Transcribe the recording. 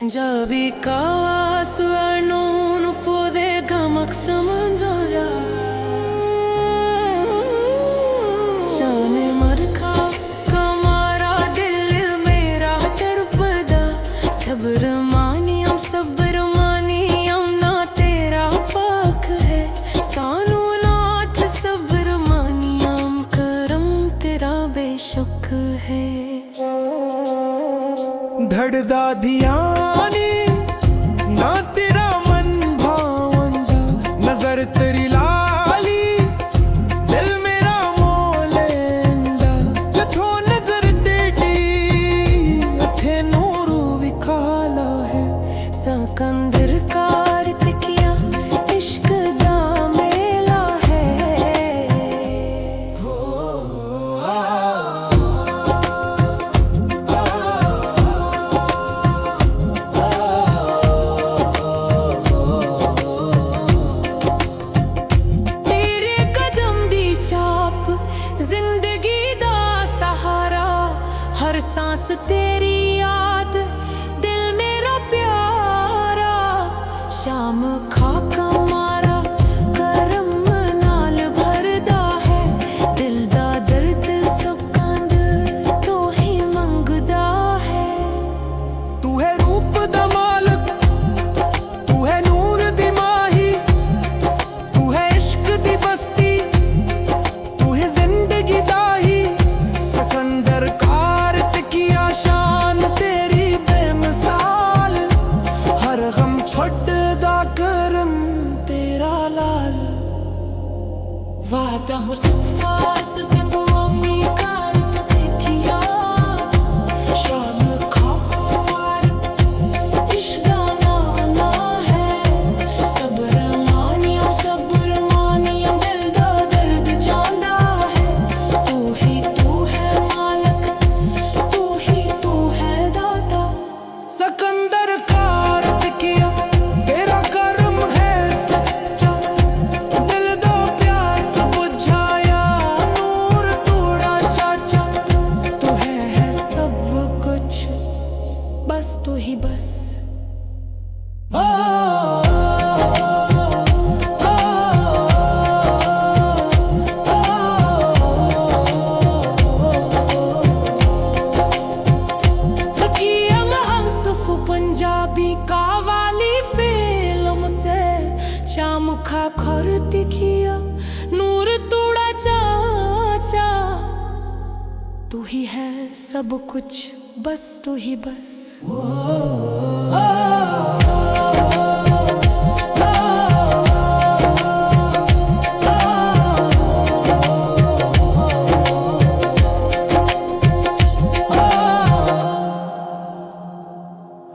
Punjabi kawas are known for their gamak samanjaya. Shane markha kamara dil mera tadpada. Sabr maniyam na tera paak hai. Sanu nath sabr maniyam karam tera beshuk hai. धड़दा Dhiyani ना तेरा मन भावंदा नजर तेरी लाली दिल मेरा मोलेंदा जथों नजर तेरी अथे नूर विखाला है सकंदर कार्तिकिया इश्क दा मेला है तेरे कदम दी चाप जिंदगी दा सहारा हर सांस तेरी याद दिल मेरा प्यारा शाम खाका मारा करम नाल भरदा है दिल दा दर्द सुकंद तो ही मंगदा है तू है रूप दा मालक तू है नूर दी माही तू है इश्क दी बस्ती तू है जिंदगी दाही सकंदर कार्तिकिया शान तेरी बेमिसाल हर गम छड्डदा करम तेरा लाल वादा मुस्तफास से बुआमी कारत देखिया शाम खार इश्क गाना है सब्र मानियम दिल दा दर्द जांदा है तू है मालक तू है दाता सकंदर कार्तिकिया तेरा करम है सच्चा दिल दा प्यास बुझाया नूर तोड़ा चाचा तू है सब कुछ बस तू ही बस पंजाबी कावाली फिल्म से चामुखा खर दिखिया नूर तोड़ा चाचा तू ही है सब कुछ बस तू ही बस